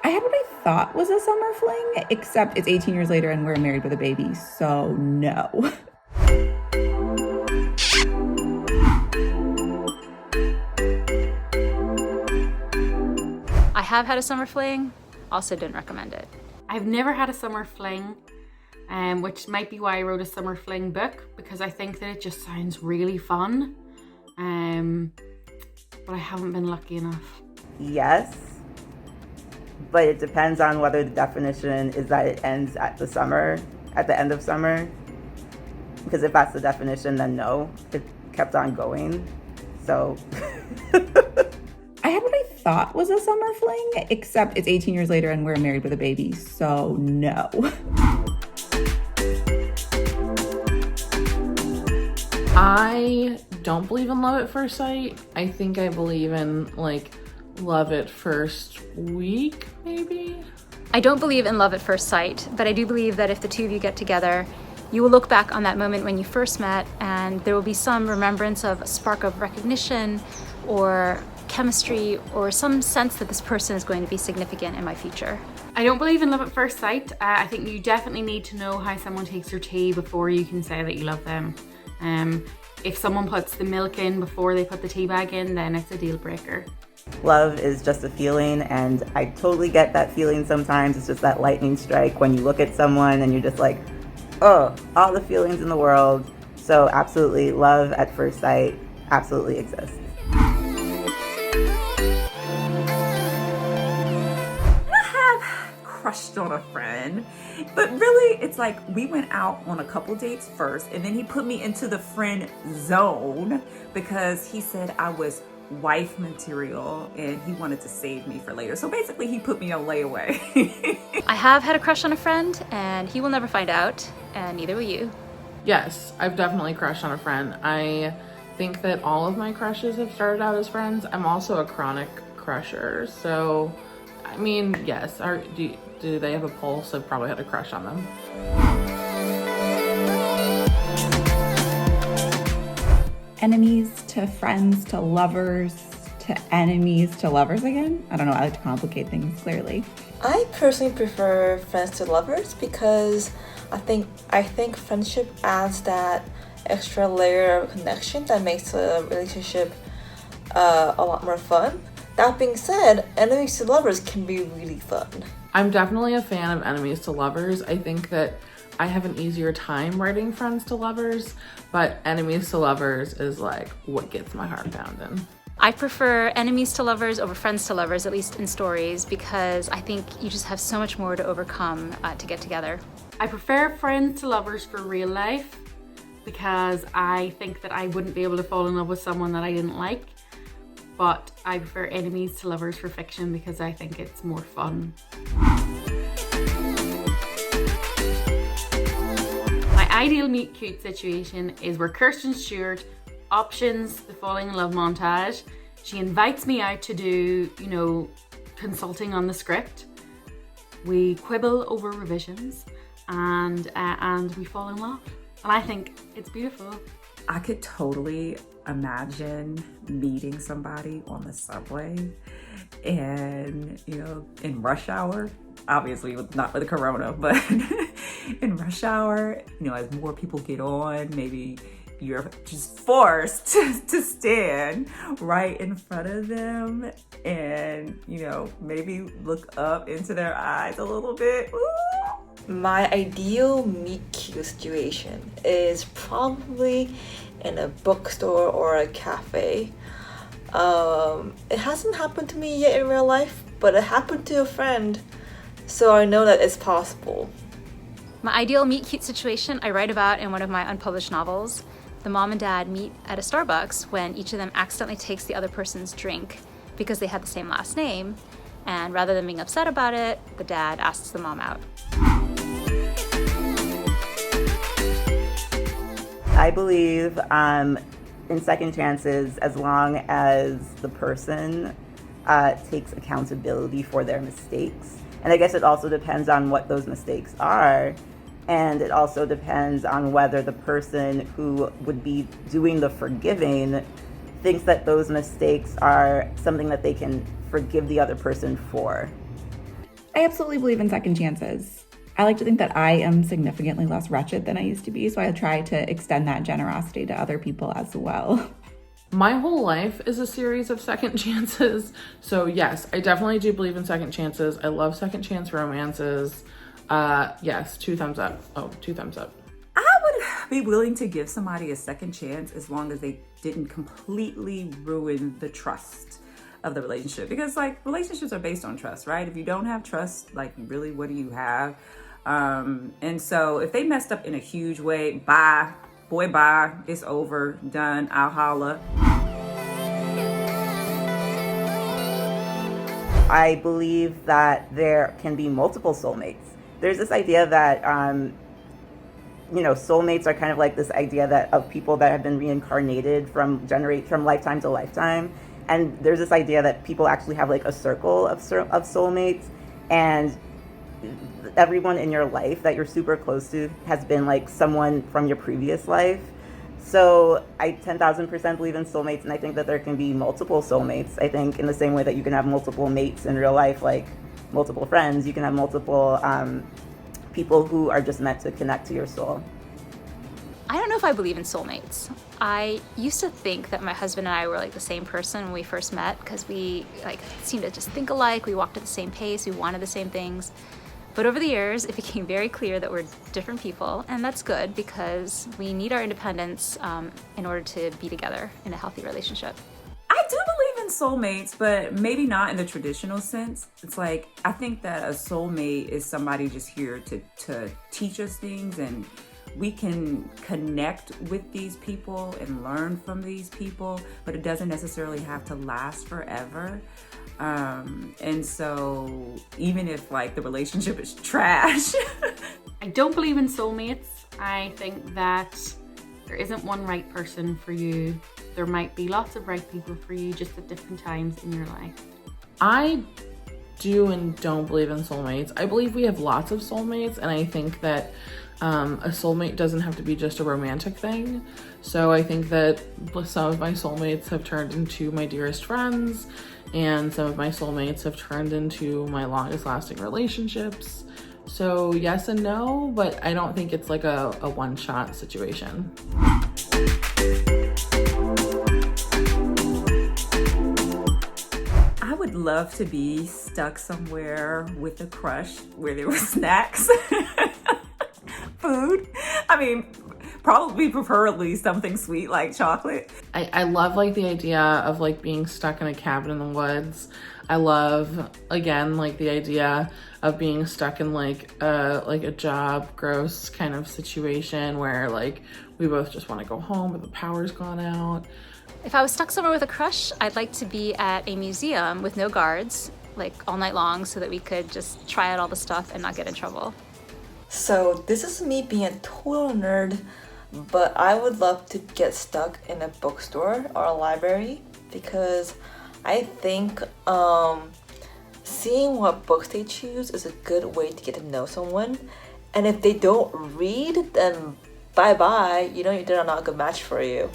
I had what I thought was a summer fling, except it's 18 years later and we're married with a baby, so no. I have had a summer fling, also didn't recommend it. I've never had a summer fling, which might be why I wrote a summer fling book, because I think that it just sounds really fun. But I haven't been lucky enough. Yes, but it depends on whether the definition is that it ends at the end of summer. Because if that's the definition, then no, it kept on going. So I had what I thought was a summer fling, except it's 18 years later and we're married with a baby, so no. I don't believe in love at first sight. I think I believe in love at first week, maybe. I don't believe in love at first sight, but I do believe that if the two of you get together, you will look back on that moment when you first met and there will be some remembrance of a spark of recognition or chemistry or some sense that this person is going to be significant in my future. I don't believe in love at first sight. I think you definitely need to know how someone takes your tea before you can say that you love them. If someone puts the milk in before they put the tea bag in, then it's a deal breaker. love is just a feeling, and I totally get that feeling sometimes. It's just that lightning strike when you look at someone and you're just like, oh, all the feelings in the world. So absolutely, love at first sight absolutely exists. Crushed on a friend, but really it's like we went out on a couple dates first, and then he put me into the friend zone because he said I was wife material and he wanted to save me for later. So basically he put me on layaway. I have had a crush on a friend and he will never find out, and neither will you. Yes, I've definitely crushed on a friend. I think that all of my crushes have started out as friends. I'm also a chronic crusher, so I mean, yes. Do they have a pulse? I've probably had a crush on them. Enemies to friends to lovers to enemies to lovers again? I don't know, I like to complicate things, clearly. I personally prefer friends to lovers because I think friendship adds that extra layer of connection that makes a relationship a lot more fun. That being said, enemies to lovers can be really fun. I'm definitely a fan of enemies to lovers. I think that I have an easier time writing friends to lovers, but enemies to lovers is like what gets my heart pounding. I prefer enemies to lovers over friends to lovers, at least in stories, because I think you just have so much more to overcome to get together. I prefer friends to lovers for real life because I think that I wouldn't be able to fall in love with someone that I didn't like. But I prefer enemies to lovers for fiction because I think it's more fun. My ideal meet cute situation is where Kirsten Stewart options the falling in love montage. She invites me out to do, consulting on the script. We quibble over revisions and we fall in love. And I think it's beautiful. I could totally imagine meeting somebody on the subway and, in rush hour, obviously not with the corona, but in rush hour, as more people get on, maybe you're just forced to stand right in front of them and, maybe look up into their eyes a little bit. Ooh. My ideal meet cute situation is probably in a bookstore or a cafe. It hasn't happened to me yet in real life, but it happened to a friend, so I know that it's possible. My ideal meet cute situation I write about in one of my unpublished novels. The mom and dad meet at a Starbucks when each of them accidentally takes the other person's drink because they had the same last name, and rather than being upset about it, the dad asks the mom out. I believe in second chances as long as the person takes accountability for their mistakes. And I guess it also depends on what those mistakes are. And it also depends on whether the person who would be doing the forgiving thinks that those mistakes are something that they can forgive the other person for. I absolutely believe in second chances. I like to think that I am significantly less wretched than I used to be, so I try to extend that generosity to other people as well. My whole life is a series of second chances. So yes, I definitely do believe in second chances. I love second chance romances. Yes, 2 thumbs up. Oh, 2 thumbs up. I would be willing to give somebody a second chance as long as they didn't completely ruin the trust of the relationship. Because like relationships are based on trust, right? If you don't have trust, like really, what do you have? And so if they messed up in a huge way, bye. Boy, bye. It's over. Done. I'll holla. I believe that there can be multiple soulmates. There's this idea that, soulmates are kind of like this idea that of people that have been reincarnated from lifetime to lifetime. And there's this idea that people actually have like a circle of soulmates, and everyone in your life that you're super close to has been like someone from your previous life. So I 10,000% believe in soulmates, and I think that there can be multiple soulmates. I think in the same way that you can have multiple mates in real life, like multiple friends, you can have multiple people who are just meant to connect to your soul. I don't know if I believe in soulmates. I used to think that my husband and I were like the same person when we first met, because we like seemed to just think alike, we walked at the same pace, we wanted the same things. But over the years, it became very clear that we're different people, and that's good because we need our independence in order to be together in a healthy relationship. I do believe in soulmates, but maybe not in the traditional sense. It's like, I think that a soulmate is somebody just here to teach us things, and we can connect with these people and learn from these people, but it doesn't necessarily have to last forever. And so even if like the relationship is trash. I don't believe in soulmates. I think that there isn't one right person for you. There might be lots of right people for you, just at different times in your life. I do and don't believe in soulmates. I believe we have lots of soulmates, and I think that a soulmate doesn't have to be just a romantic thing. So I think that some of my soulmates have turned into my dearest friends, and some of my soulmates have turned into my longest lasting relationships. So yes and no, but I don't think it's like a one-shot situation. I would love to be stuck somewhere with a crush where there were snacks, food. I mean, preferably something sweet like chocolate. I love like the idea of like being stuck in a cabin in the woods. I love, again, like the idea of being stuck in like a job gross kind of situation where like we both just want to go home but the power's gone out. If I was stuck somewhere with a crush, I'd like to be at a museum with no guards, like all night long, so that we could just try out all the stuff and not get in trouble. So this is me being a total nerd, but I would love to get stuck in a bookstore or a library, because I think seeing what books they choose is a good way to get to know someone. And if they don't read, then bye-bye, they're not a good match for you.